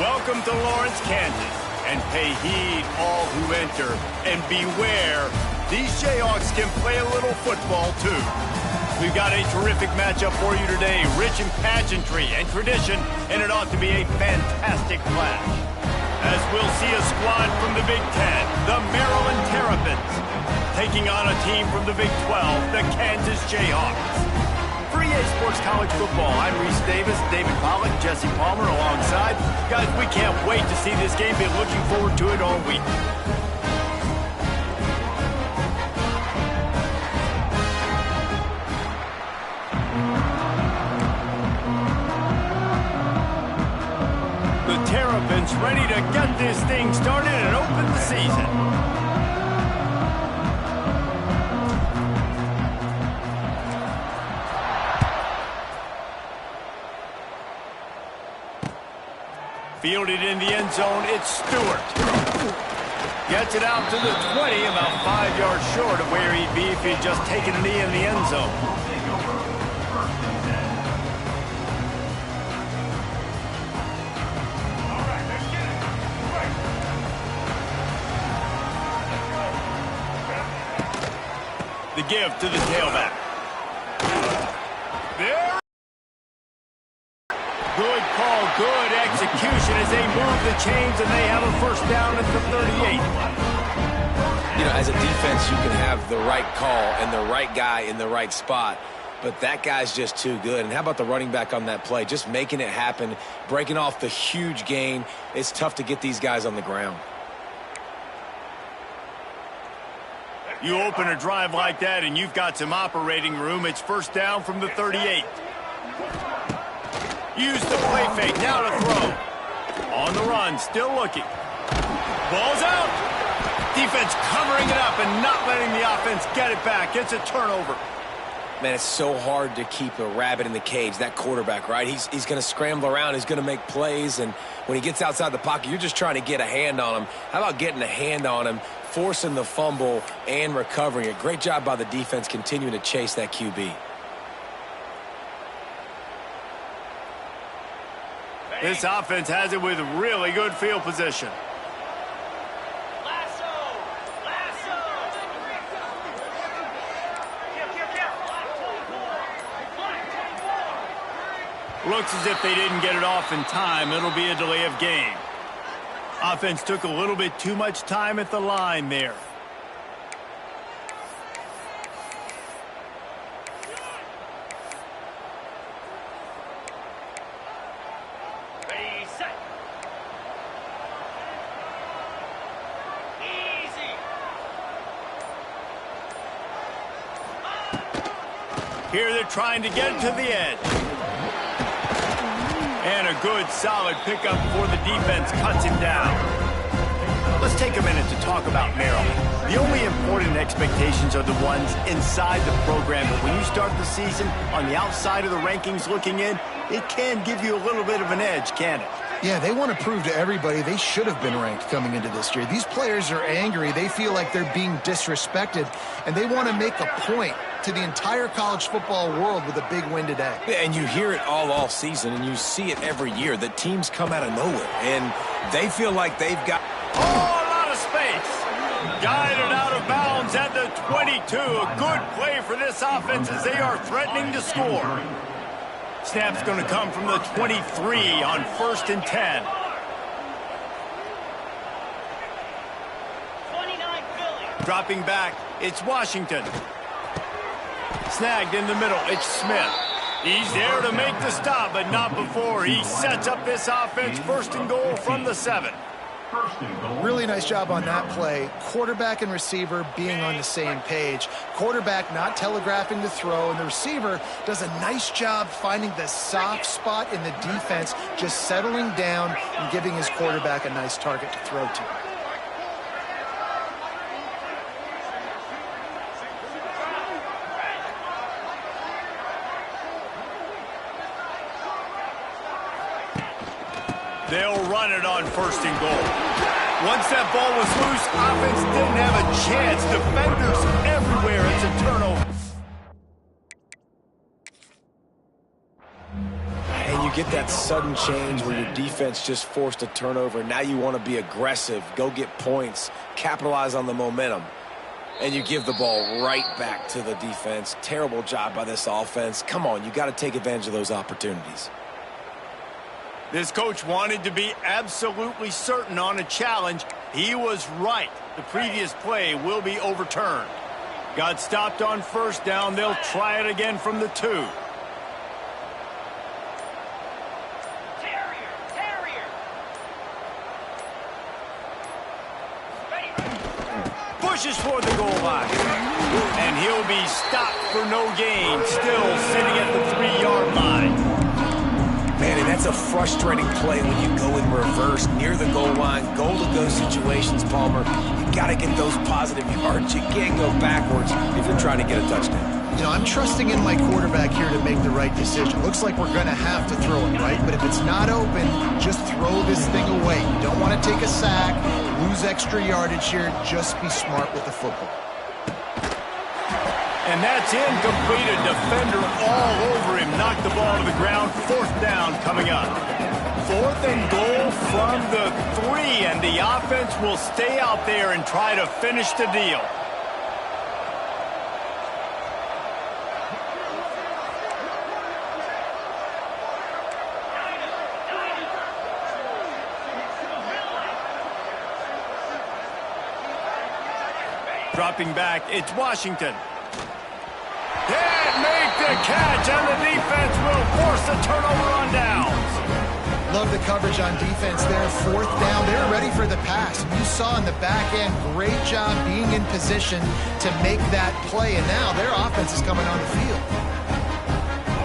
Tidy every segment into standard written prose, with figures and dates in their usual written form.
Welcome to Lawrence, Kansas, and pay heed all who enter, and beware, these Jayhawks can play a little football too. We've got a terrific matchup for you today, rich in pageantry and tradition, and it ought to be a fantastic clash. As we'll see a squad from the Big Ten, the Maryland Terrapins, taking on a team from the Big 12, the Kansas Jayhawks. For EA Sports College Football, I'm Reese Davis, David Pollack, Jesse Palmer alongside. Guys, we can't wait to see this game. Been looking forward to it all week. The Terrapins ready to get this thing started and open the season. Fielded in the end zone, it's Stewart. Gets it out to the 20, about 5 yards short of where he'd be if he'd just taken a knee in the end zone. The give to the tailback. There. Good call, good execution as they move the chains, and they have a first down at the 38. You know, as a defense, you can have the right call and the right guy in the right spot, but that guy's just too good. And how about the running back on that play? Just making it happen, breaking off the huge gain. It's tough to get these guys on the ground. You open a drive like that, and you've got some operating room. It's first down from the 38. Use the play fake, now to throw. On the run, still looking. Ball's out. Defense covering it up and not letting the offense get it back. It's a turnover. Man, it's so hard to keep a rabbit in the cage, that quarterback, right? He's going to scramble around. He's going to make plays, and when he gets outside the pocket, you're just trying to get a hand on him. How about getting a hand on him, forcing the fumble, and recovering it? Great job by the defense continuing to chase that QB. This offense has it with really good field position. Looks as if they didn't get it off in time. It'll be a delay of game. Offense took a little bit too much time at the line there. Here they're trying to get it to the edge. And a good, solid pickup before the defense cuts him down. Let's take a minute to talk about Maryland. The only important expectations are the ones inside the program. But when you start the season on the outside of the rankings looking in, it can give you a little bit of an edge, can't it? Yeah, they want to prove to everybody they should have been ranked coming into this year. These players are angry. They feel like they're being disrespected, and they want to make a point to the entire college football world with a big win today. And you hear it all season, and you see it every year. The teams come out of nowhere, and they feel like they've got... Oh, a lot of space. Guided out of bounds at the 22. A good play for this offense as they are threatening to score. Snap's going to come from the 23 on 1st and 10. Dropping back, it's Washington. Snagged in the middle, it's Smith. He's there to make the stop, but not before. He sets up this offense, 1st and goal from the 7. Really nice job on that play. Quarterback and receiver being on the same page. Quarterback not telegraphing the throw, and the receiver does a nice job finding the soft spot in the defense, just settling down and giving his quarterback a nice target to throw to. They'll run it on 1st and goal. Once that ball was loose, offense didn't have a chance. Defenders everywhere. It's a turnover. And you you get that sudden change where your defense just forced a turnover. Now you want to be aggressive, go get points, capitalize on the momentum. And you give the ball right back to the defense. Terrible job by this offense. Come on, you got to take advantage of those opportunities. This coach wanted to be absolutely certain on a challenge. He was right. The previous play will be overturned. Got stopped on first down. They'll try it again from the 2. Pushes for the goal line. And he'll be stopped for no gain. Still sitting at the 3-yard line. Man, and that's a frustrating play when you go in reverse near the goal line. Goal-to-go situations, Palmer. You got to get those positive yards. You can't go backwards if you're trying to get a touchdown. You know, I'm trusting in my quarterback here to make the right decision. Looks like we're going to have to throw it, right? But if it's not open, just throw this thing away. You don't want to take a sack, lose extra yardage here. Just be smart with the football. And that's incomplete. A defender all over him. Knocked the ball to the ground. 4th down coming up. 4th and goal from the 3. And the offense will stay out there and try to finish the deal. Dropping back, it's Washington. Can't make the catch, and the defense will force a turnover on downs. Love the coverage on defense there. 4th down, they're ready for the pass. You saw in the back end, great job being in position to make that play, and now their offense is coming on the field.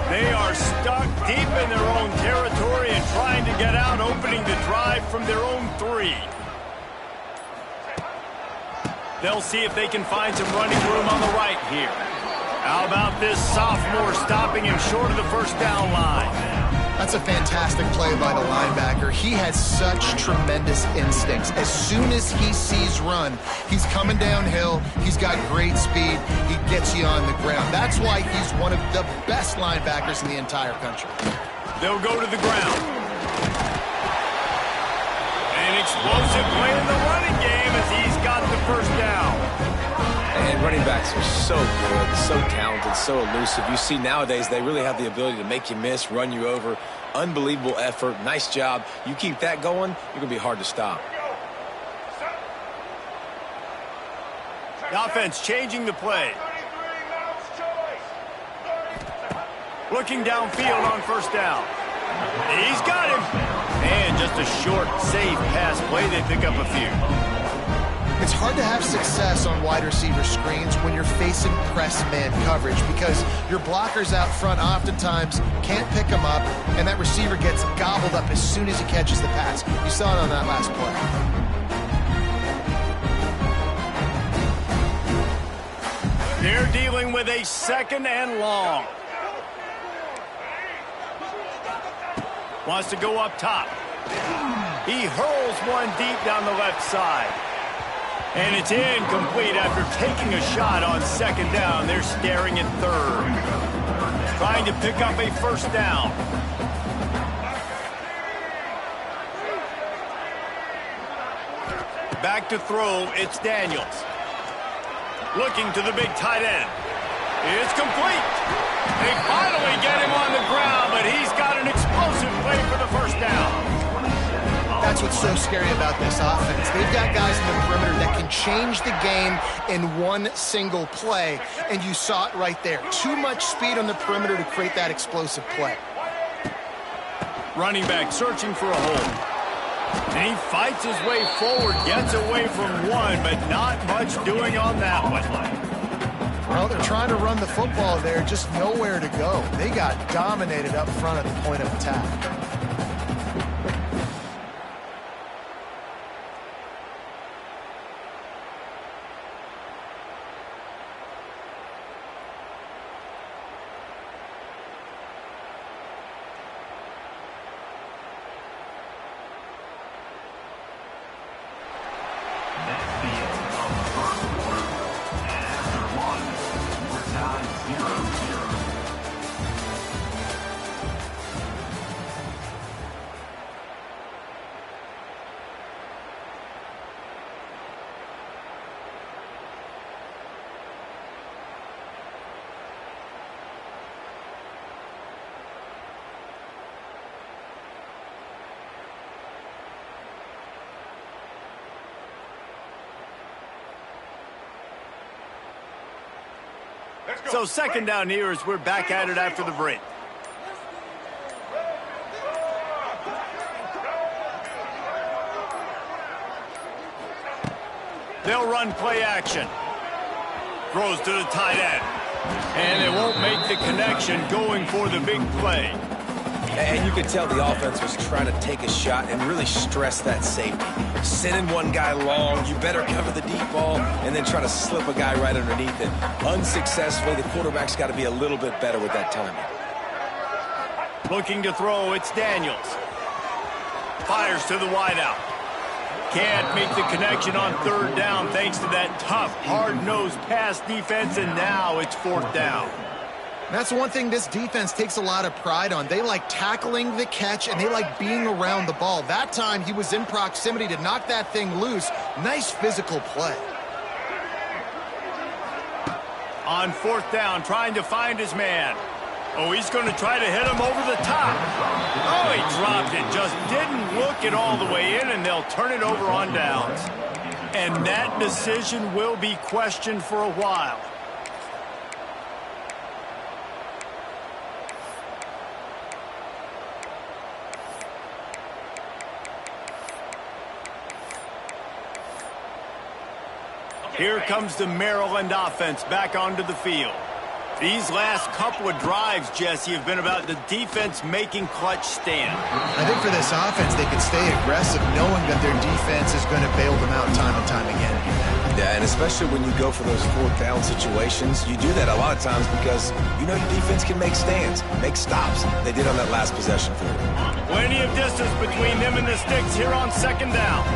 They are stuck deep in their own territory and trying to get out, opening the drive from their own 3. They'll see if they can find some running room on the right here. How about this sophomore stopping him short of the 1st down line? That's a fantastic play by the linebacker. He has such tremendous instincts. As soon as he sees run, he's coming downhill. He's got great speed. He gets you on the ground. That's why he's one of the best linebackers in the entire country. They'll go to the ground. An explosive play in the running game as he's got the 1st down. And running backs are so good, so talented, so elusive. You see nowadays they really have the ability to make you miss, run you over. Unbelievable effort. Nice job. You keep that going, you're going to be hard to stop. The offense changing the play. Looking downfield on 1st down. He's got him. And just a short, safe pass play. They pick up a few. It's hard to have success on wide receiver screens when you're facing press man coverage because your blockers out front oftentimes can't pick them up, and that receiver gets gobbled up as soon as he catches the pass. You saw it on that last play. They're dealing with a 2nd and long. Wants to go up top. He hurls one deep down the left side. And it's incomplete after taking a shot on 2nd down. They're staring at 3rd. Trying to pick up a 1st down. Back to throw, it's Daniels. Looking to the big tight end. It's complete. They finally get him on the ground, but he's got an explosive play for the 1st down. That's what's so scary about this offense. They've got guys in the perimeter that can change the game in one single play, and you saw it right there. Too much speed on the perimeter to create that explosive play. Running back searching for a hole. And he fights his way forward, gets away from one, but not much doing on that one. Well, they're trying to run the football there, just nowhere to go. They got dominated up front at the point of attack. So second down here as we're back at it after the break. They'll run play action. Throws to the tight end. And it won't make the connection going for the big play. And you could tell the offense was trying to take a shot and really stress that safety. Sending one guy long, you better cover the deep ball, and then try to slip a guy right underneath it. Unsuccessfully, the quarterback's got to be a little bit better with that timing. Looking to throw, it's Daniels. Fires to the wideout. Can't make the connection on third down thanks to that tough, hard-nosed pass defense, and now it's fourth down. That's one thing this defense takes a lot of pride on. They like tackling the catch, and they like being around the ball. That time, he was in proximity to knock that thing loose. Nice physical play. On fourth down, trying to find his man. Oh, he's going to try to hit him over the top. Oh, he dropped it. Just didn't look it all the way in, and they'll turn it over on downs. And that decision will be questioned for a while. Here comes the Maryland offense back onto the field. These last couple of drives, Jesse, have been about the defense making clutch stand. I think for this offense, they can stay aggressive knowing that their defense is going to bail them out time and time again. Yeah, and especially when you go for those fourth down situations, you do that a lot of times because you know your defense can make stands, make stops. They did on that last possession for them. Plenty of distance between them and the sticks here on second down.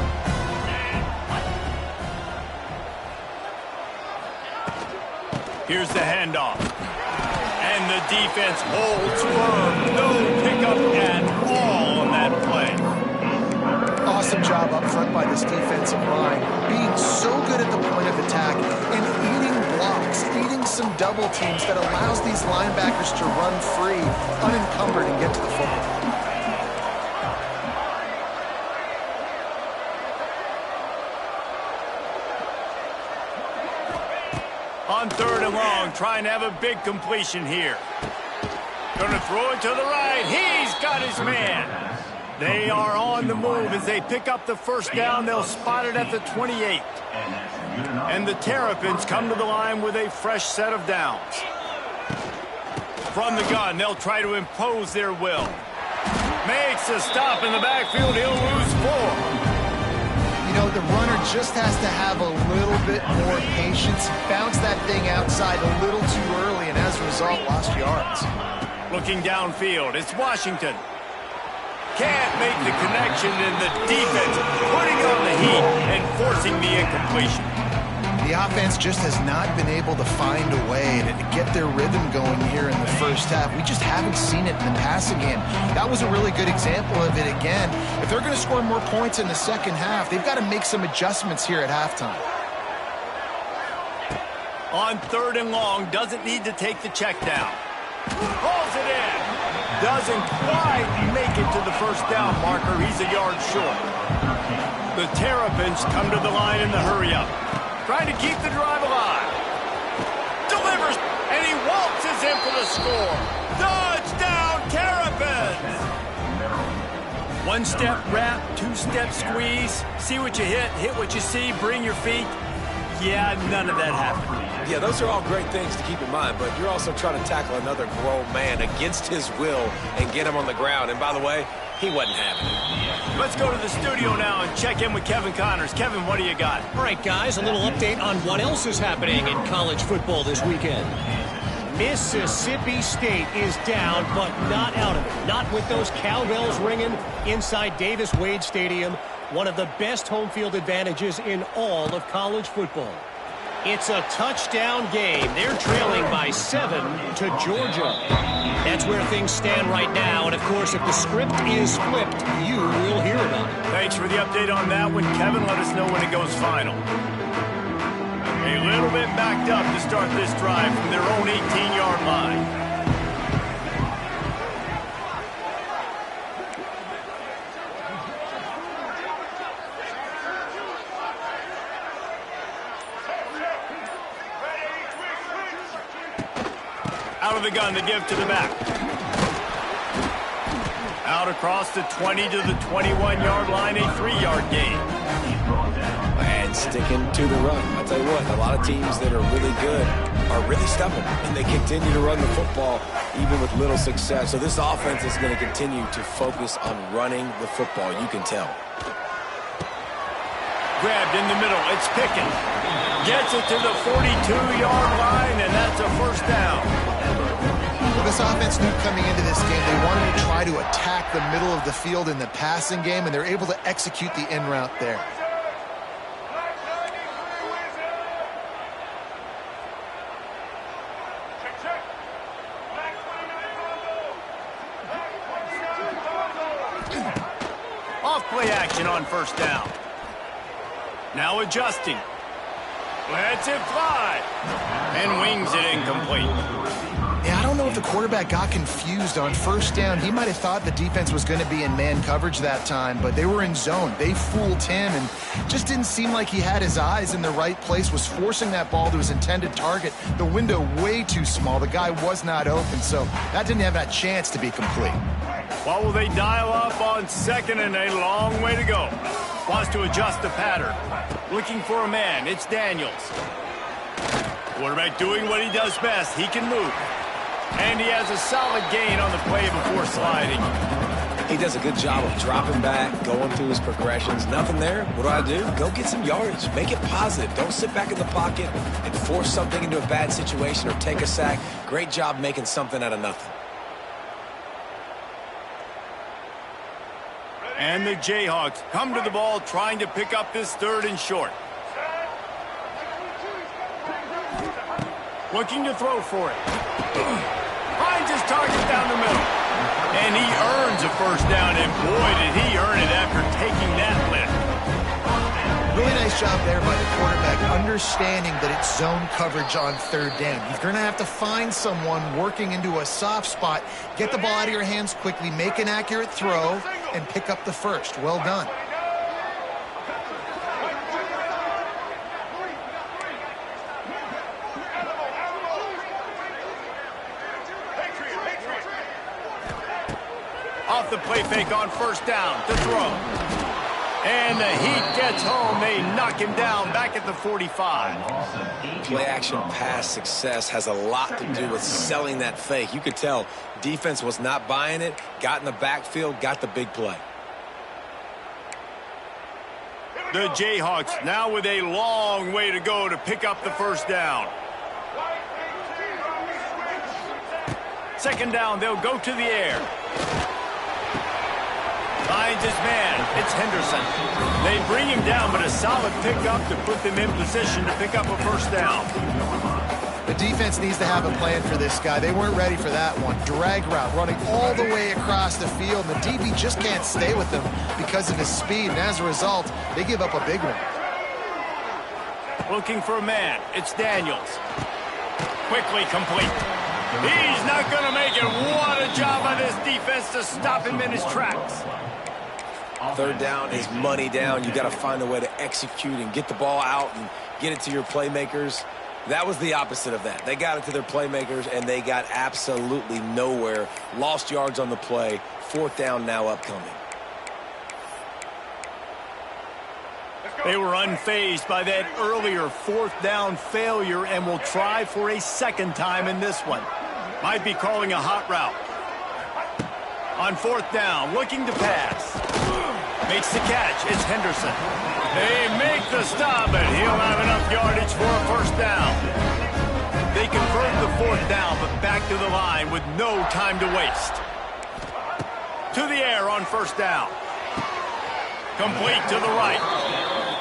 Here's the handoff. And the defense holds firm. No pickup at all on that play. Awesome job up front by this defensive line. Being so good at the point of attack and eating blocks, eating some double teams that allows these linebackers to run free, unencumbered, and get to the football. On third and long, trying to have a big completion here. Going to throw it to the right. He's got his man. They are on the move as they pick up the first down. They'll spot it at the 28. And the Terrapins come to the line with a fresh set of downs. From the gun, they'll try to impose their will. Makes a stop in the backfield. He'll lose 4. You know, the runner just has to have a little bit more patience, bounce that thing outside a little too early, and as a result, lost yards. Looking downfield, it's Washington. Can't make the connection, and the defense putting on the heat and forcing the incompletion. The offense just has not been able to find a way to get their rhythm going here in the first half. We just haven't seen it in the passing game. That was a really good example of it again. If they're going to score more points in the second half, they've got to make some adjustments here at halftime. On third and long, doesn't need to take the check down. Pulls it in. Doesn't quite make it to the first down marker. He's a yard short. The Terrapins come to the line in the hurry-up. Trying to keep the drive alive. Delivers, and he waltzes in for the score. Touchdown, Terrapins! One-step wrap, two-step squeeze. See what you hit what you see, bring your feet. Yeah, none of that happened. Yeah, those are all great things to keep in mind, but you're also trying to tackle another grown man against his will and get him on the ground. And by the way, he wasn't having it. Let's go to the studio now and check in with Kevin Connors. Kevin, what do you got? All right, guys, a little update on what else is happening in college football this weekend. Mississippi State is down, but not out of it. Not with those cowbells ringing inside Davis-Wade Stadium, one of the best home field advantages in all of college football. It's a touchdown game. They're trailing by 7 to Georgia. That's where things stand right now. And, of course, if the script is flipped, you will hear about it. Thanks for the update on that one, Kevin. Let us know when it goes final. A little bit backed up to start this drive from their own 18-yard line. of the gun to give to the back. Out across the 20 to the 21-yard line, a 3-yard gain. And sticking to the run. I'll tell you what, a lot of teams that are really good are really stubborn, and they continue to run the football even with little success. So this offense is going to continue to focus on running the football. You can tell. Grabbed in the middle. It's Pickens. Gets it to the 42-yard line, and that's a first down. Well, this offense knew coming into this game they wanted to try to attack the middle of the field in the passing game, and they're able to execute the in route there. Off-play action on first down. Now adjusting. Lets it fly. And wings it incomplete. Yeah, I don't know if the quarterback got confused on first down. He might have thought the defense was going to be in man coverage that time, but they were in zone. They fooled him and just didn't seem like he had his eyes in the right place, was forcing that ball to his intended target. The window way too small. The guy was not open, so that didn't have that chance to be complete. What will they dial up on second and a long way to go? Wants to adjust the pattern. Looking for a man. It's Daniels. Quarterback doing what he does best. He can move. And he has a solid gain on the play before sliding. He does a good job of dropping back, going through his progressions. Nothing there. What do? Go get some yardage. Make it positive. Don't sit back in the pocket and force something into a bad situation or take a sack. Great job making something out of nothing. And the Jayhawks come to the ball trying to pick up this third and short. Looking to throw for it. Finds his target down the middle. And he earns a first down, and boy, did he earn it after taking that lift. Really nice job there by the quarterback, understanding that it's zone coverage on third down. You're going to have to find someone working into a soft spot, get the ball out of your hands quickly, make an accurate throw, and pick up the first. Well done. Off the play fake on first down to throw. And the Heat gets home. They knock him down back at the 45. Play action pass success has a lot to do with selling that fake. You could tell defense was not buying it, got in the backfield, got the big play. The Jayhawks now with a long way to go to pick up the first down. Second down, they'll go to the air. Finds his man. It's Henderson. They bring him down, but a solid pickup to put them in position to pick up a first down. The defense needs to have a plan for this guy. They weren't ready for that one. Drag route, running all the way across the field. The DB just can't stay with him because of his speed, and as a result, they give up a big one. Looking for a man. It's Daniels. Quickly complete. He's not going to make it. What a job by this defense to stop him in his tracks. Third down is money down. You got to find a way to execute and get the ball out and get it to your playmakers. That was the opposite of that. They got it to their playmakers, and they got absolutely nowhere. Lost yards on the play. Fourth down now upcoming. They were unfazed by that earlier fourth down failure and will try for a second time in this one. Might be calling a hot route. On fourth down, looking to pass. Makes the catch. It's Henderson. They make the stop, and he'll have enough yardage for a first down. They convert the fourth down, but back to the line with no time to waste. To the air on first down. Complete to the right.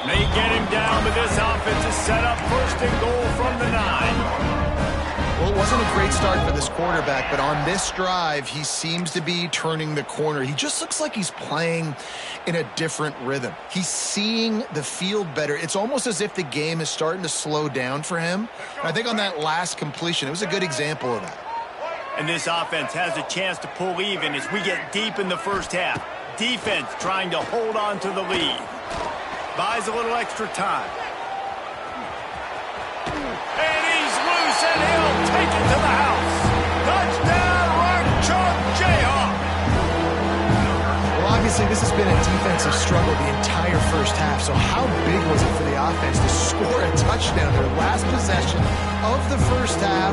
They get him down, but this offense is set up first and goal from the 9. Well, it wasn't a great start for this quarterback, but on this drive, he seems to be turning the corner. He just looks like he's playing in a different rhythm. He's seeing the field better. It's almost as if the game is starting to slow down for him. And I think on that last completion, it was a good example of that. And this offense has a chance to pull even as we get deep in the first half. Defense trying to hold on to the lead. Buys a little extra time. And he's loose, and he'll take it to the house. The This has been a defensive struggle the entire first half, so how big was it for the offense to score a touchdown their last possession of the first half,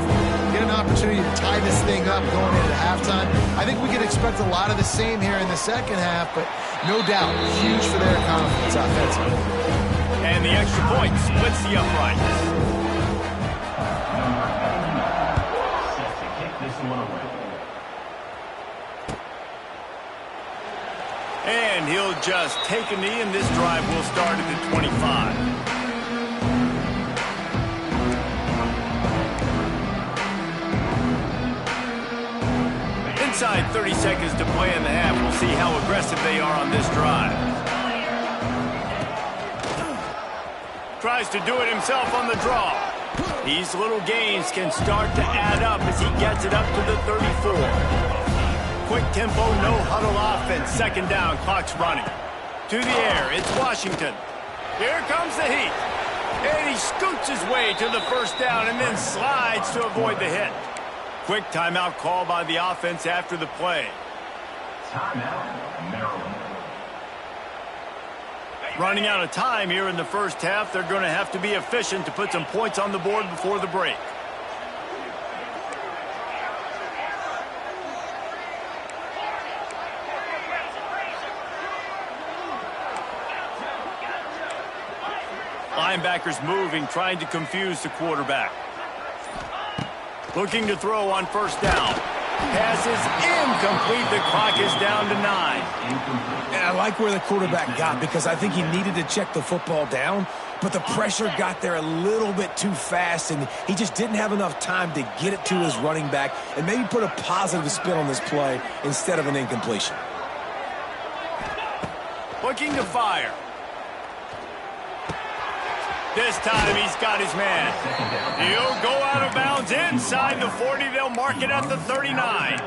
get an opportunity to tie this thing up going into halftime? I think we can expect a lot of the same here in the second half, but no doubt, huge for their confidence offensively. And the extra point splits the uprights. And he'll just take a knee, and this drive will start at the 25. Inside 30 seconds to play in the half. We'll see how aggressive they are on this drive. Tries to do it himself on the draw. These little gains can start to add up as he gets it up to the 34. Quick tempo, no huddle offense. Second down, clock's running. To the air, it's Washington. Here comes the heat. And he scoots his way to the first down and then slides to avoid the hit. Quick timeout call by the offense after the play. Timeout, Maryland. Running out of time here in the first half. They're going to have to be efficient to put some points on the board before the break. Linebackers moving, trying to confuse the quarterback. Looking to throw on first down. Pass is incomplete. The clock is down to 9. And I like where the quarterback got because I think he needed to check the football down, but the pressure got there a little bit too fast, and he just didn't have enough time to get it to his running back and maybe put a positive spin on this play instead of an incompletion. Looking to fire. This time he's got his man. He'll go out of bounds inside the 40. They'll mark it at the 39.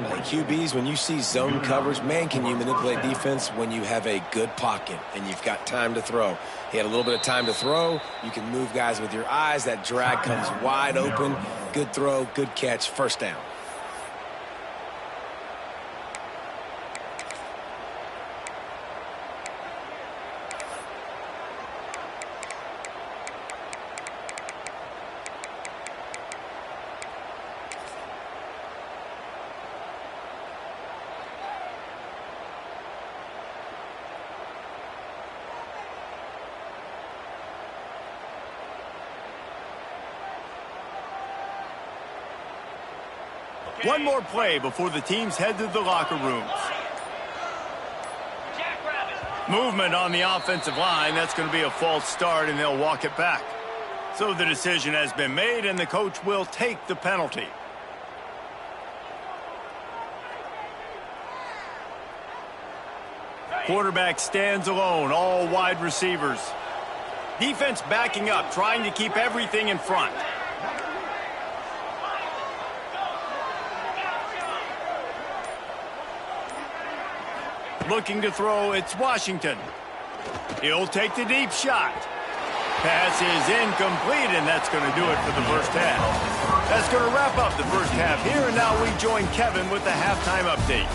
Like QBs, when you see zone coverage, man, can you manipulate defense when you have a good pocket and you've got time to throw. He had a little bit of time to throw. You can move guys with your eyes. That drag comes wide open. Good throw, good catch, first down. One more play before the teams head to the locker rooms. Movement on the offensive line. That's going to be a false start, and they'll walk it back. So the decision has been made, and the coach will take the penalty. Quarterback stands alone, all wide receivers. Defense backing up, trying to keep everything in front. Looking to throw, it's Washington. He'll take the deep shot. Pass is incomplete, and that's going to do it for the first half. That's going to wrap up the first half here, and now we join Kevin with the halftime update.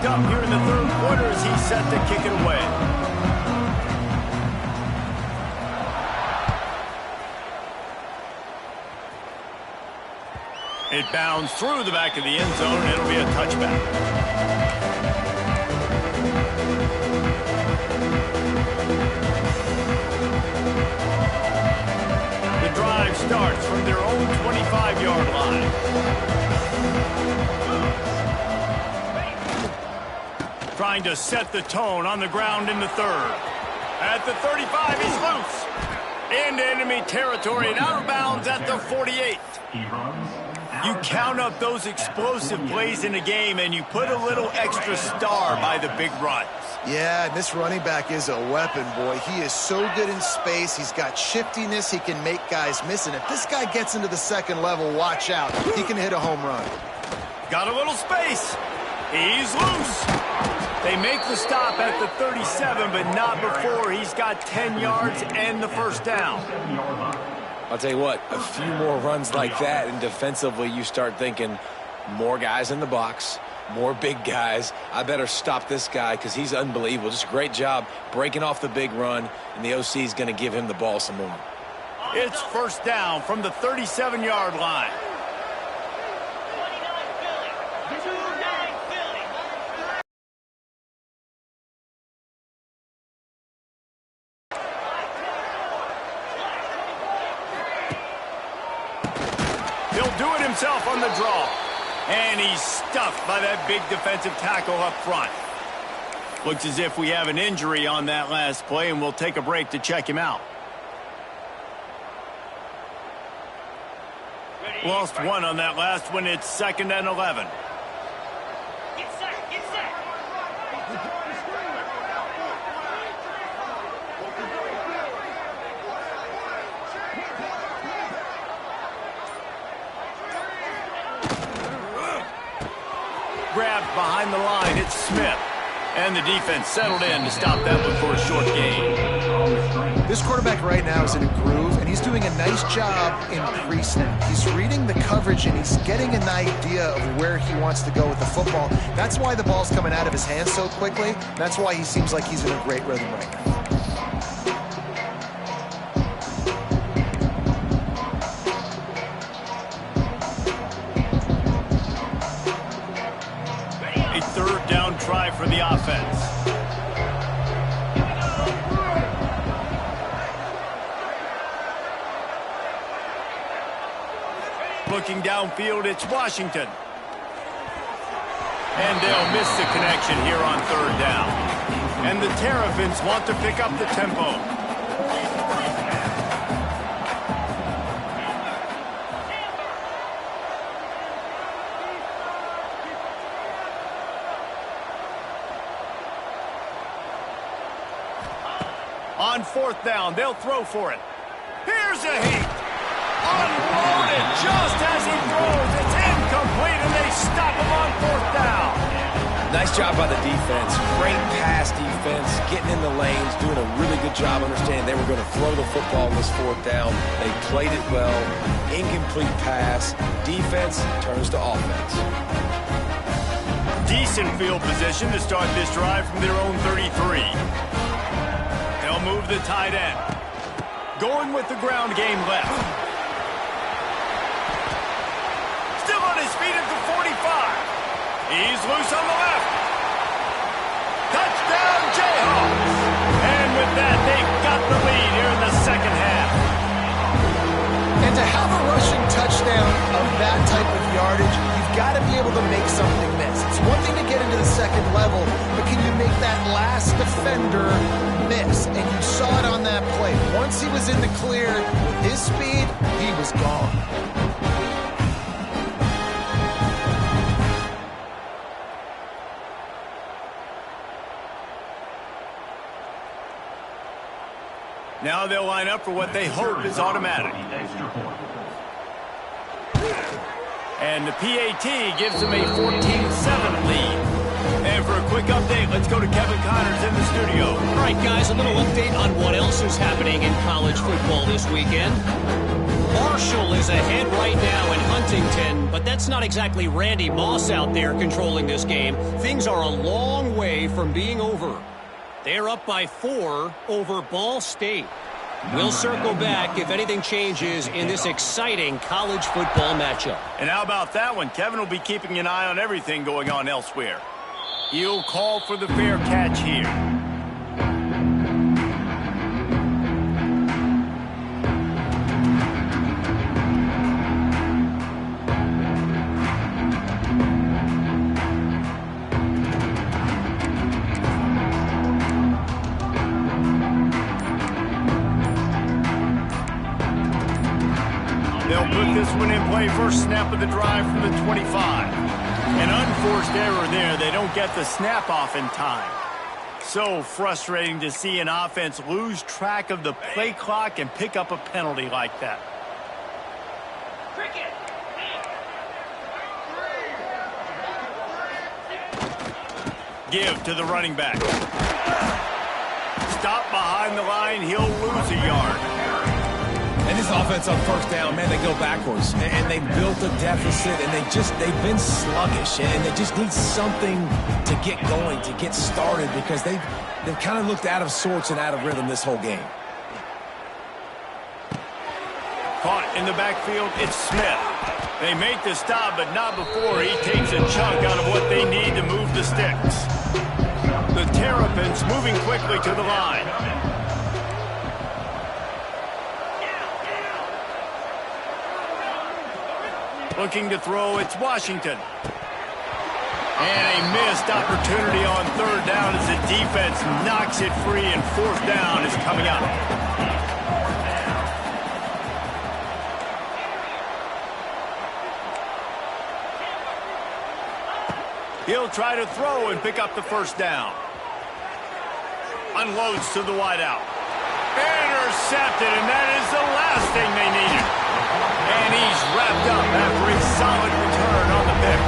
Up here in the third quarter as he's set to kick it away. It bounds through the back of the end zone, and it'll be a touchback. The drive starts from their own 25-yard line. Trying to set the tone on the ground in the third. At the 35, he's loose. Into enemy territory and out of bounds at the 48. You count up those explosive plays in a game and you put a little extra star by the big runs. Yeah, and this running back is a weapon, boy. He is so good in space. He's got shiftiness. He can make guys miss. And if this guy gets into the second level, watch out. He can hit a home run. Got a little space. He's loose. They make the stop at the 37, but not before he's got 10 yards and the first down. I'll tell you what, a few more runs like that, and defensively you start thinking more guys in the box, more big guys. I better stop this guy because he's unbelievable. Just a great job breaking off the big run, and the OC is going to give him the ball some more. It's first down from the 37-yard line. He'll do it himself on the draw. And he's stuffed by that big defensive tackle up front. Looks as if we have an injury on that last play, and we'll take a break to check him out. Lost one on that last one. It's 2nd and 11. Get set, get set. Grabbed behind the line. It's Smith. And the defense settled in to stop that one for a short gain. This quarterback right now is in a groove, and he's doing a nice job in pre-snap. He's reading the coverage, and he's getting an idea of where he wants to go with the football. That's why the ball's coming out of his hands so quickly. That's why he seems like he's in a great rhythm right now. A third down try for the offense. Looking downfield, it's Washington. And they'll miss the connection here on third down. And the Terrapins want to pick up the tempo. On fourth down, they'll throw for it. Here's a heat. Unloaded just as he throws. It's incomplete, and they stop him on fourth down. Nice job by the defense. Great pass defense, getting in the lanes, doing a really good job understanding they were going to throw the football on this fourth down. They played it well. Incomplete pass. Defense turns to offense. Decent field position to start this drive from their own 33. They'll move the tight end. Going with the ground game left. Still on his feet at the 45. He's loose on the left. Touchdown, Jayhawks. And with that, they've got the lead here in the second half. And to have a rushing touchdown of that type of yardage, you've got to be able to make something miss. It's one thing to get into the second level, but can you make that last defender miss? And you saw it on that play. Once he was in the clear, with his speed, he was gone. Now they'll line up for what they hope is automatic. And the PAT gives them a 14-7 lead. And for a quick update, let's go to Kevin Connors in the studio. All right, guys, a little update on what else is happening in college football this weekend. Marshall is ahead right now in Huntington, but that's not exactly Randy Moss out there controlling this game. Things are a long way from being over. They're up by 4 over Ball State. We'll circle back if anything changes in this exciting college football matchup. And how about that one? Kevin will be keeping an eye on everything going on elsewhere. He'll call for the fair catch here. They'll put this one in play. First snap of the drive from the 25. An unforced error there. They don't get the snap off in time. So frustrating to see an offense lose track of the play clock and pick up a penalty like that. Cricket. Give to the running back. Stop behind the line, he'll lose a yard. And this offense on first down, man, they go backwards. And they built a deficit, and they've been sluggish. And they just need something to get going, to get started, because they've kind of looked out of sorts and out of rhythm this whole game. Caught in the backfield, it's Smith. They make the stop, but not before he takes a chunk out of what they need to move the sticks. The Terrapins moving quickly to the line. Looking to throw, it's Washington. And a missed opportunity on third down as the defense knocks it free, and fourth down is coming up. He'll try to throw and pick up the first down. Unloads to the wideout. Intercepted, and that is the last thing they needed. And he's wrapped up after a solid return on the pick.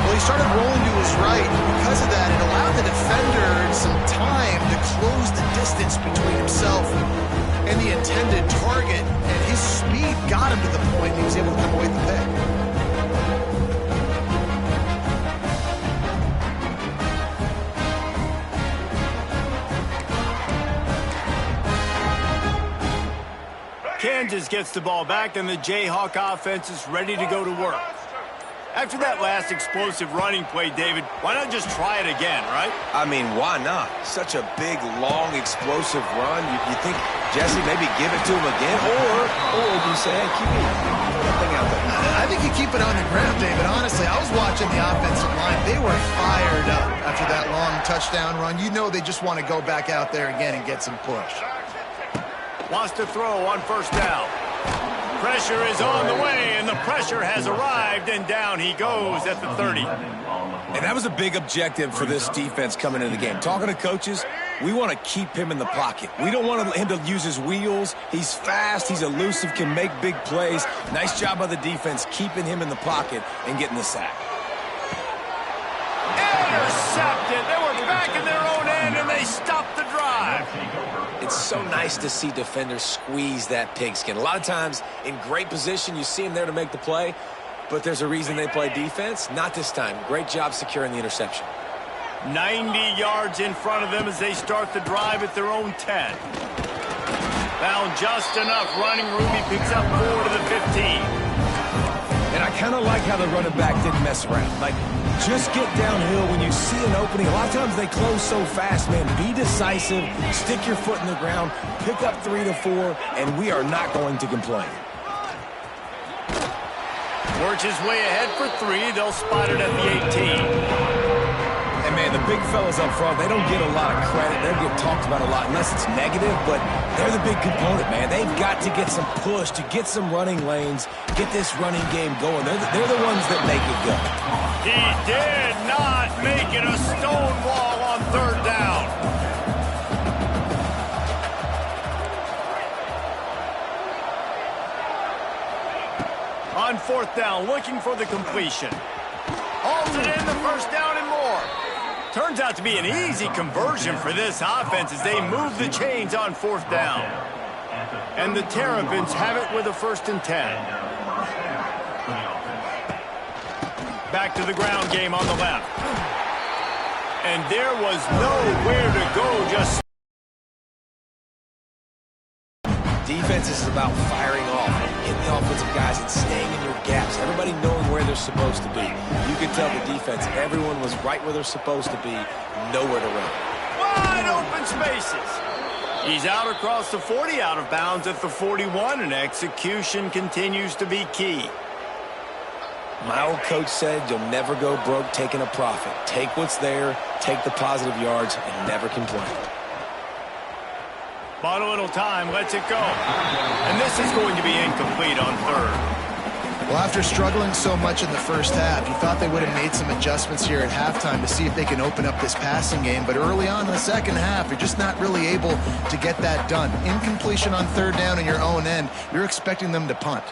Well, he started rolling to his right. Because of that, it allowed the defender some time to close the distance between himself and the intended target. And his speed got him to the point he was able to come away with the pick. Kansas gets the ball back, and the Jayhawk offense is ready to go to work. After that last explosive running play, David, why not just try it again, right? I mean, why not? Such a big, long, explosive run. You think, Jesse, maybe give it to him again? Or do you say, hey, QB, put that thing out there? I think you keep it on the ground, David. Honestly, I was watching the offensive line. They were fired up after that long touchdown run. You know they just want to go back out there again and get some push. Wants to throw on first down. Pressure is on the way, and the pressure has arrived, and down he goes at the 30. And that was a big objective for this defense coming into the game. Talking to coaches, we want to keep him in the pocket. We don't want him to use his wheels. He's fast, he's elusive, can make big plays. Nice job by the defense keeping him in the pocket and getting the sack. Intercepted. They were back in their own end, and they stopped the drive. It's so nice to see defenders squeeze that pigskin. A lot of times, in great position, you see them there to make the play, but there's a reason they play defense. Not this time. Great job securing the interception. 90 yards in front of them as they start the drive at their own 10. Found just enough running room. He picks up 4 to the 15. And I kind of like how the running back didn't mess around. Like, just get downhill when you see an opening. A lot of times they close so fast, man. Be decisive, stick your foot in the ground, pick up 3 to 4, and we are not going to complain. Works his way ahead for 3. They'll spot it at the 18. And, man, the big fellas up front, they don't get a lot of credit. They don't get talked about a lot unless it's negative, but they're the big component, man. They've got to get some push, to get some running lanes, get this running game going. They're the ones that make it go. He did not make it a stone wall on third down. On fourth down, looking for the completion. Hauls it in, the first down and more. Turns out to be an easy conversion for this offense as they move the chains on fourth down. And the Terrapins have it with a 1st and 10. Back to the ground game on the left. And there was nowhere to go, just... Defense is about firing off, hitting the offensive guys and staying in your gaps. Everybody knowing where they're supposed to be. You could tell the defense, everyone was right where they're supposed to be, nowhere to run. Wide open spaces. He's out across the 40, out of bounds at the 41, and execution continues to be key. My old coach said you'll never go broke taking a profit. Take what's there, take the positive yards, and never complain. Bought a little time, lets it go. And this is going to be incomplete on third. Well, after struggling so much in the first half, you thought they would have made some adjustments here at halftime to see if they can open up this passing game. But early on in the second half, you're just not really able to get that done. Incompletion on third down in your own end, you're expecting them to punt.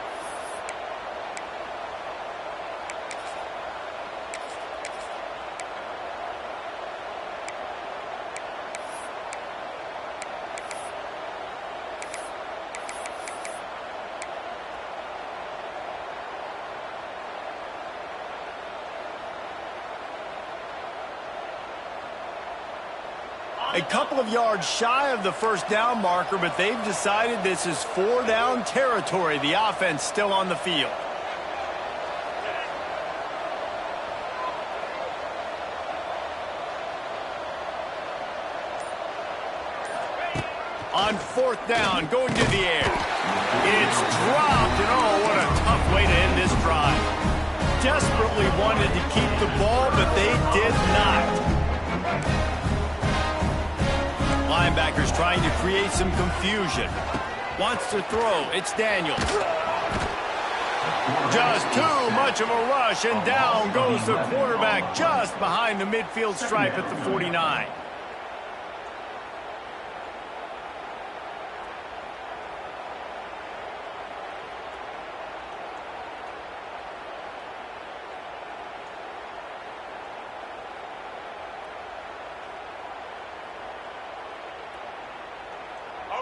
A couple of yards shy of the first down marker, but they've decided this is 4-down territory. The offense still on the field. On fourth down, going to the air. It's dropped, and oh, what a tough way to end this drive. Desperately wanted to keep the ball, but they did not. Linebackers trying to create some confusion. Wants to throw. It's Daniels. Just too much of a rush, and down goes the quarterback just behind the midfield stripe at the 49.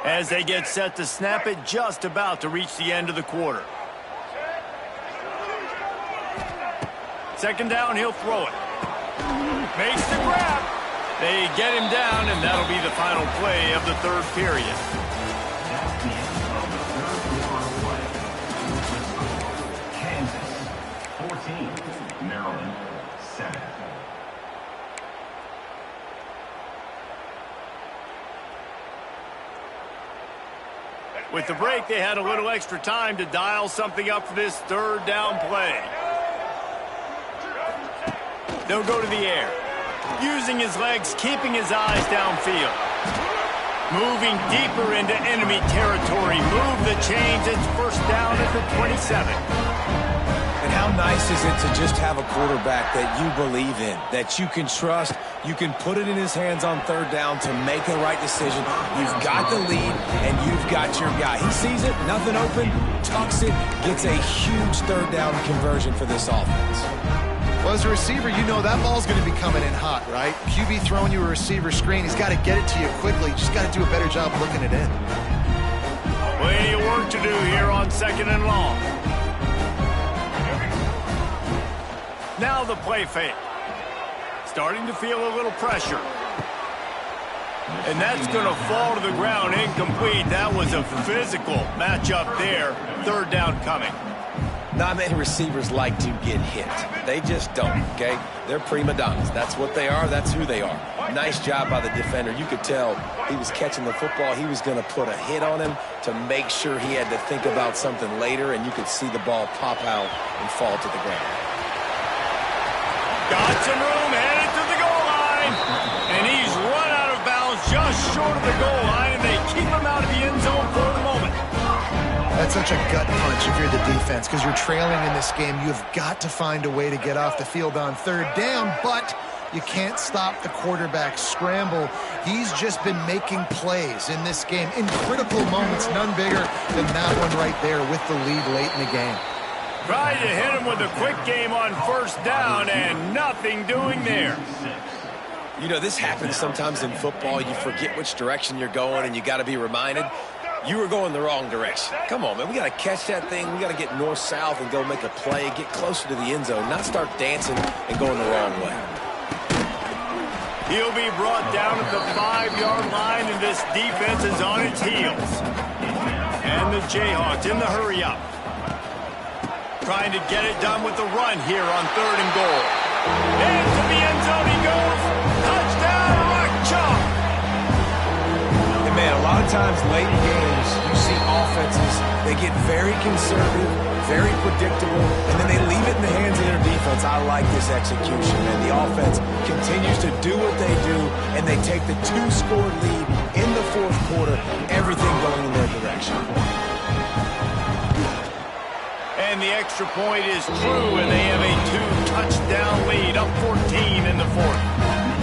As they get set to snap it, just about to reach the end of the quarter. Second down, he'll throw it. Makes the grab. They get him down, and that'll be the final play of the third period. Kansas 14, Maryland 7. With the break, they had a little extra time to dial something up for this third down play. They'll go to the air. Using his legs, keeping his eyes downfield. Moving deeper into enemy territory. Move the chains. It's first down at the 27. And how nice is it to just have a quarterback that you believe in, that you can trust, you can put it in his hands on third down to make the right decision. You've got the lead, and you've got your guy. He sees it, nothing open, tucks it, gets a huge third down conversion for this offense. Well, as a receiver, you know that ball's going to be coming in hot, right? QB throwing you a receiver screen. He's got to get it to you quickly. Just got to do a better job looking it in. Plenty of work to do here on second and long. Now the play fake. Starting to feel a little pressure. And that's going to fall to the ground incomplete. That was a physical matchup there. Third down coming. Not many receivers like to get hit. They just don't, okay? They're prima donnas. That's what they are. That's who they are. Nice job by the defender. You could tell he was catching the football. He was going to put a hit on him to make sure he had to think about something later, and you could see the ball pop out and fall to the ground. Got some room, headed to the goal line. And he's run out of bounds just short of the goal line, and they keep him out of the end zone for the moment. That's such a gut punch if you're the defense, because you're trailing in this game. You've got to find a way to get off the field on third down, but you can't stop the quarterback scramble. He's just been making plays in this game in critical moments, none bigger than that one right there with the lead late in the game. Tried to hit him with a quick game on first down, and nothing doing there. You know, this happens sometimes in football. You forget which direction you're going, and you got to be reminded, you were going the wrong direction. Come on, man. We got to catch that thing. We got to get north-south and go make a play, get closer to the end zone, not start dancing and going the wrong way. He'll be brought down at the 5-yard line, and this defense is on its heels. And the Jayhawks in the hurry-up. Trying to get it done with the run here on third and goal. Into the end zone he goes. Touchdown, Rock Chalk. And man, a lot of times late in games, you see offenses, they get very conservative, very predictable, and then they leave it in the hands of their defense. I like this execution, man. The offense continues to do what they do, and they take the 2-score lead in the fourth quarter, everything going in their direction. And and the extra point is true, and they have a 2-touchdown lead, up 14 in the fourth.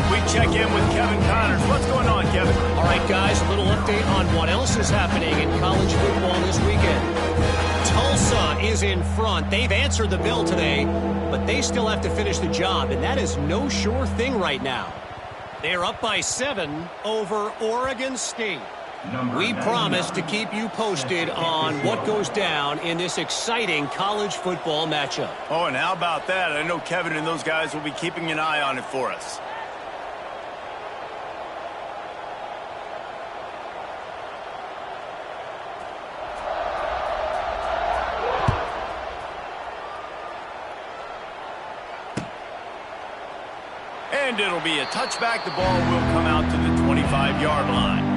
We check in with Kevin Connors. What's going on, Kevin? All right, guys, a little update on what else is happening in college football this weekend. Tulsa is in front. They've answered the bell today, but they still have to finish the job, and that is no sure thing right now. They're up by 7 over Oregon State. We promise to keep you posted on what goes down in this exciting college football matchup. Oh, and how about that? I know Kevin and those guys will be keeping an eye on it for us. And it'll be a touchback. The ball will come out to the 25-yard line.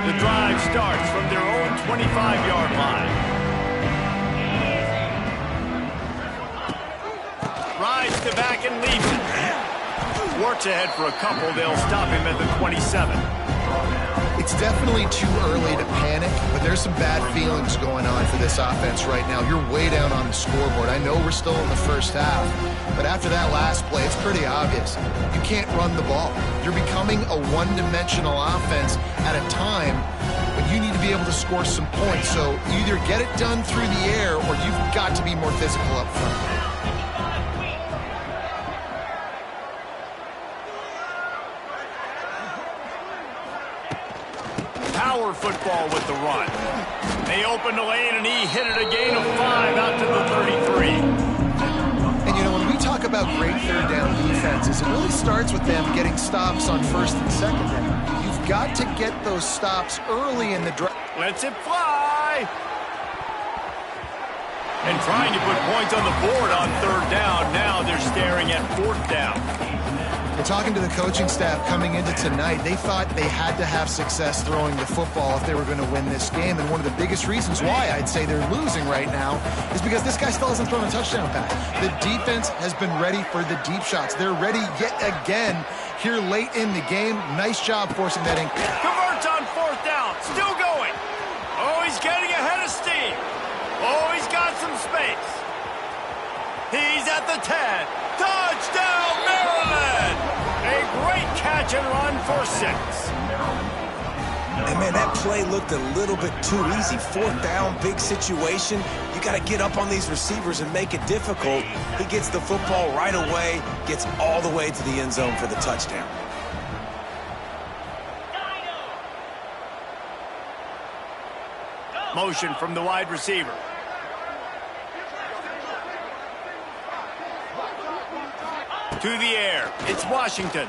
The drive starts from their own 25-yard line. Rides to back and leaves it. Works ahead for a couple. They'll stop him at the 27. It's definitely too early to panic, but there's some bad feelings going on for this offense right now. You're way down on the scoreboard. I know we're still in the first half, but after that last play, it's pretty obvious. You can't run the ball. You're becoming a one-dimensional offense at a time when you need to be able to score some points. So either get it done through the air or you've got to be more physical up front. Power football with the run. They opened the lane, and he hit it a gain of 5 out to the 33. And, you know, when we talk about great third down defenses, it really starts with them getting stops on first and second down. You've got to get those stops early in the drive. Lets it fly. And trying to put points on the board on third down. Now they're staring at fourth down. We're talking to the coaching staff coming into tonight. They thought they had to have success throwing the football if they were going to win this game. And one of the biggest reasons why I'd say they're losing right now is because this guy still hasn't thrown a touchdown pass. The defense has been ready for the deep shots. They're ready yet again here late in the game. Nice job forcing that in. Converts on fourth down. Still going. Oh, he's getting ahead of steam. Oh, he's got some space. He's at the 10. Touchdown, Maryland! A great catch and run for 6. And, man, that play looked a little bit too easy. Fourth down, big situation. You got to get up on these receivers and make it difficult. He gets the football right away, gets all the way to the end zone for the touchdown. Motion from the wide receiver. To the air. It's Washington.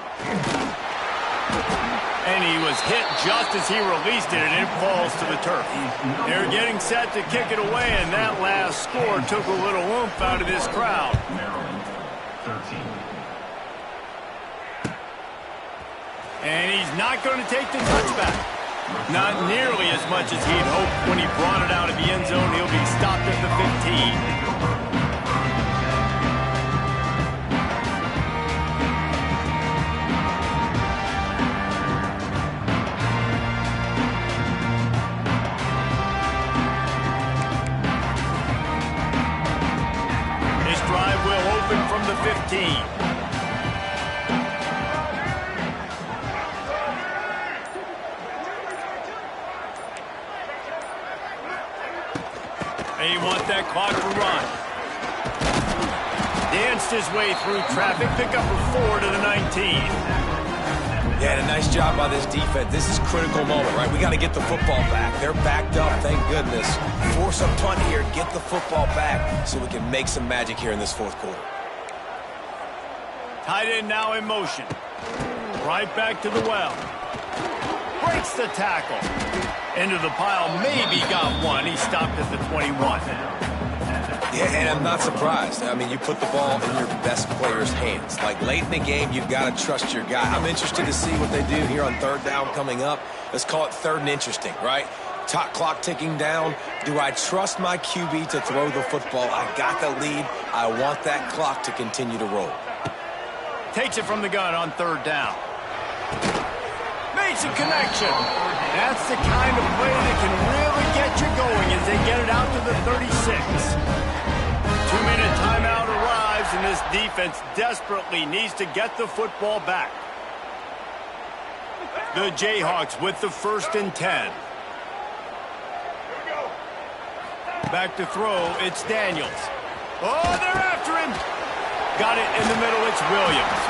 And he was hit just as he released it, and it falls to the turf. They're getting set to kick it away, and that last score took a little oomph out of this crowd. Maryland, 13. And he's not going to take the touchback. Not nearly as much as he'd hoped when he brought it out of the end zone. He'll be stopped at the 15. From the 15. They want that clock to run. Danced his way through traffic. Pick up a 4 to the 19. Yeah, and a nice job by this defense. This is a critical moment, right? We got to get the football back. They're backed up, thank goodness. Force a punt here, get the football back so we can make some magic here in this fourth quarter. Tight end now in motion. Right back to the well. Breaks the tackle. Into the pile, maybe got one. He stopped at the 21. Yeah, and I'm not surprised. I mean, you put the ball in your best player's hands. Like, late in the game, you've got to trust your guy. I'm interested to see what they do here on third down coming up. Let's call it third and interesting, right? Clock ticking down. Do I trust my QB to throw the football? I got the lead. I want that clock to continue to roll. Takes it from the gun on 3rd down. Makes a connection. That's the kind of play that can really get you going as they get it out to the 36. 2-minute timeout arrives, and this defense desperately needs to get the football back. The Jayhawks with the 1st and 10. Back to throw, it's Daniels. Oh, they're after him. Got it in the middle, it's Williams.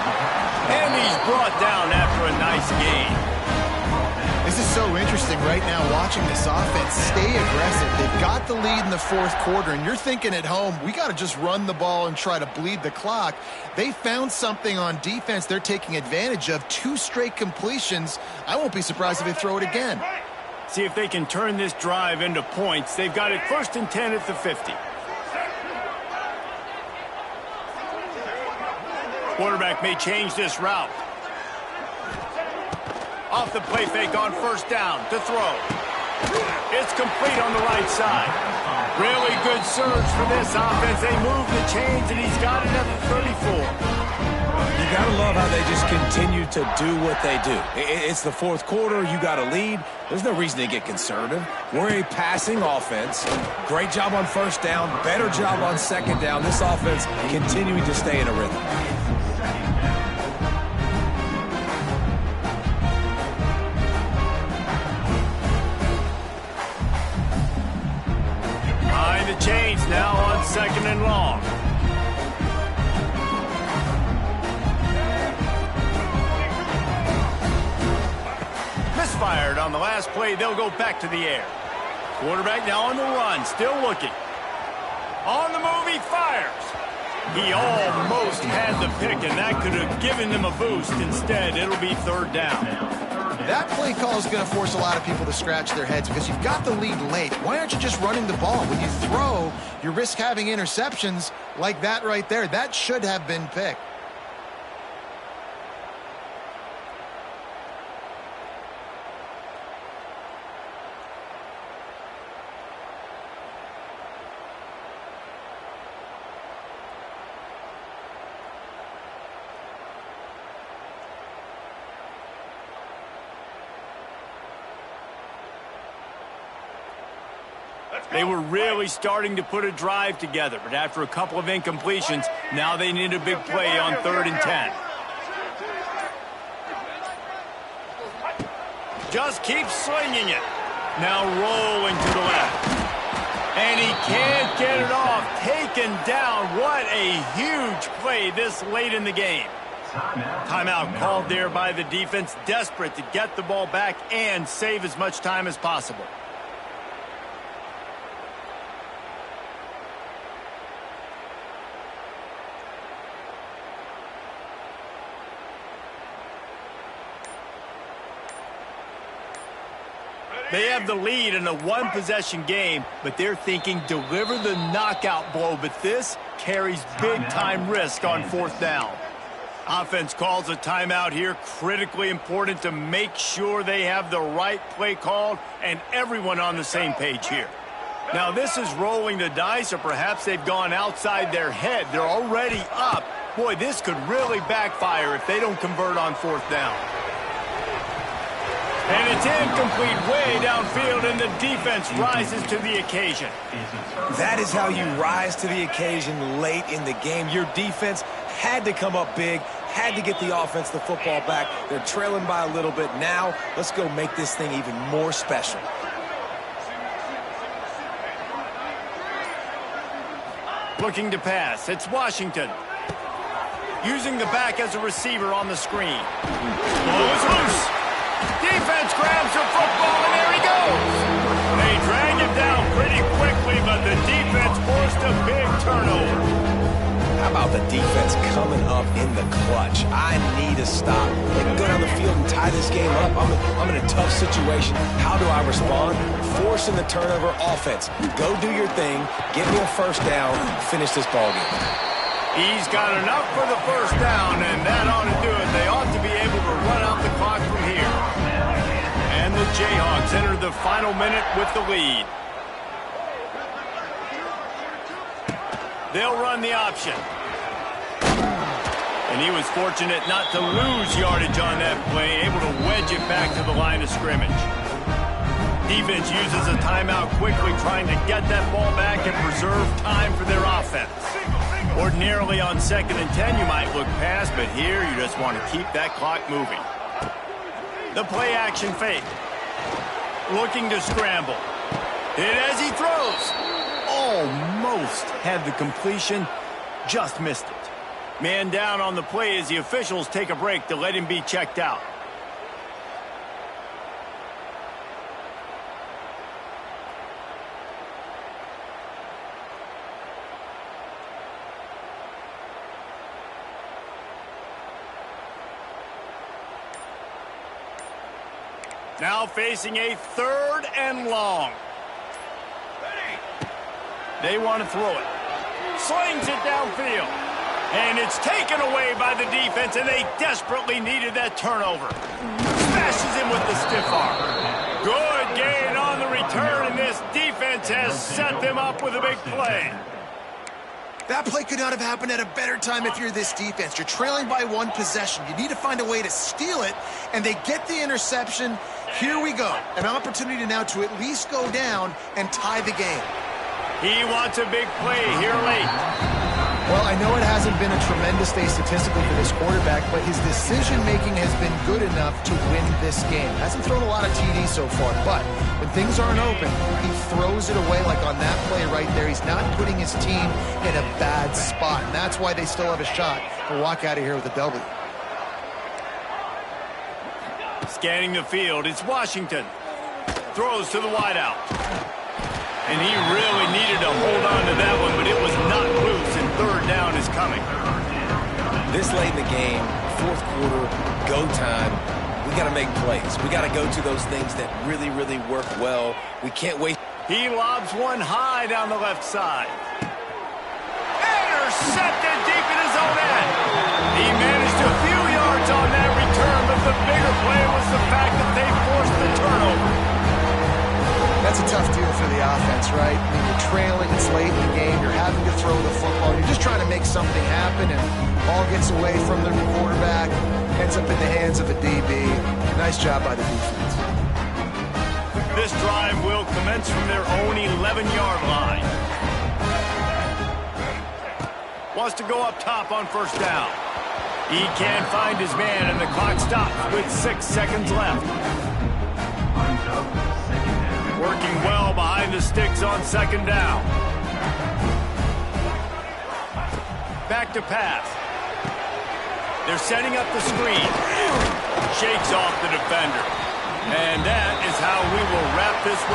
And he's brought down after a nice gain. This is so interesting right now watching this offense stay aggressive. They've got the lead in the 4th quarter, and you're thinking at home, we got to just run the ball and try to bleed the clock. They found something on defense they're taking advantage of. 2 straight completions. I won't be surprised if they throw it again. See if they can turn this drive into points. They've got it 1st and 10 at the 50. Quarterback may change this route. Off the play fake on 1st down to throw. It's complete on the right side. Really good surge for this offense. They move the chains, and he's got it at the 34. You got to love how they just continue to do what they do. It's the 4th quarter. You got a lead. There's no reason to get conservative. We're a passing offense. Great job on 1st down. Better job on 2nd down. This offense continuing to stay in a rhythm. Behind the chains now on 2nd and long. Misfired on the last play. They'll go back to the air. Quarterback now on the run, still looking. On the move, he fires. He almost had the pick, and that could have given them a boost. Instead, it'll be 3rd down. That play call is going to force a lot of people to scratch their heads because you've got the lead late. Why aren't you just running the ball? When you throw, you risk having interceptions like that right there. That should have been picked. They were really starting to put a drive together, but after a couple of incompletions, now they need a big play on 3rd and 10. Just keep slinging it. Now rolling to the left. And he can't get it off. Taken down. What a huge play this late in the game. Timeout called there by the defense, desperate to get the ball back and save as much time as possible. They have the lead in a 1-possession game, but they're thinking deliver the knockout blow, but this carries big-time risk on 4th down. Offense calls a timeout here, critically important to make sure they have the right play called and everyone on the same page here. Now, this is rolling the dice, or perhaps they've gone outside their head. They're already up. Boy, this could really backfire if they don't convert on 4th down. And it's incomplete way downfield, and the defense rises to the occasion. That is how you rise to the occasion late in the game. Your defense had to come up big, had to get the offense the football back. They're trailing by a little bit. Now, let's go make this thing even more special. Looking to pass, it's Washington. Using the back as a receiver on the screen. Ball is loose. Defense grabs the football, and there he goes. They drag him down pretty quickly, but the defense forced a big turnover. How about the defense coming up in the clutch? I need a stop. They can go down the field and tie this game up. I'm in a tough situation. How do I respond? Forcing the turnover. Offense, go do your thing. Get me a 1st down. Finish this ball game. He's got enough for the 1st down, and that ought to do it. They ought to be able to run out the clock from here. And the Jayhawks enter the final minute with the lead. They'll run the option. And he was fortunate not to lose yardage on that play, able to wedge it back to the line of scrimmage. Defense uses a timeout quickly, trying to get that ball back and preserve time for their offense. Ordinarily on 2nd and 10, you might look past, but here you just want to keep that clock moving. The play action fake. Looking to scramble. Hit as he throws. Almost had the completion, just missed it. Man down on the play as the officials take a break to let him be checked out. Now facing a 3rd and long. They want to throw it. Slings it downfield. And it's taken away by the defense, and they desperately needed that turnover. Smashes him with the stiff arm. Good gain on the return, and this defense has set them up with a big play. That play could not have happened at a better time if you're this defense. You're trailing by 1 possession. You need to find a way to steal it, and they get the interception. Here we go. An opportunity now to at least go down and tie the game. He wants a big play here late. Well, I know it hasn't been a tremendous day statistically for this quarterback, but his decision-making has been good enough to win this game. Hasn't thrown a lot of TDs so far, but when things aren't open, he throws it away like on that play right there. He's not putting his team in a bad spot, and that's why they still have a shot to walk out of here with a W. Scanning the field, it's Washington. Throws to the wideout. And he really needed to hold on to that one, but it was not loose, and 3rd down is coming. This late in the game, 4th quarter, go time, we got to make plays. We got to go to those things that really, really work well. We can't wait. He lobs one high down the left side. Intercepted deep in his own end. He managed a few yards on that return, but the bigger play was the fact that they forced the turnover. That's a tough deal for the offense, right? I mean, you're trailing, it's late in the game, you're having to throw the football, you're just trying to make something happen, and ball gets away from the quarterback, ends up in the hands of a DB. Nice job by the defense. This drive will commence from their own 11-yard line. Wants to go up top on 1st down. He can't find his man, and the clock stops with 6 seconds left. Working well behind the sticks on 2nd down. Back to pass. They're setting up the screen. Shakes off the defender. And that is how we will wrap this one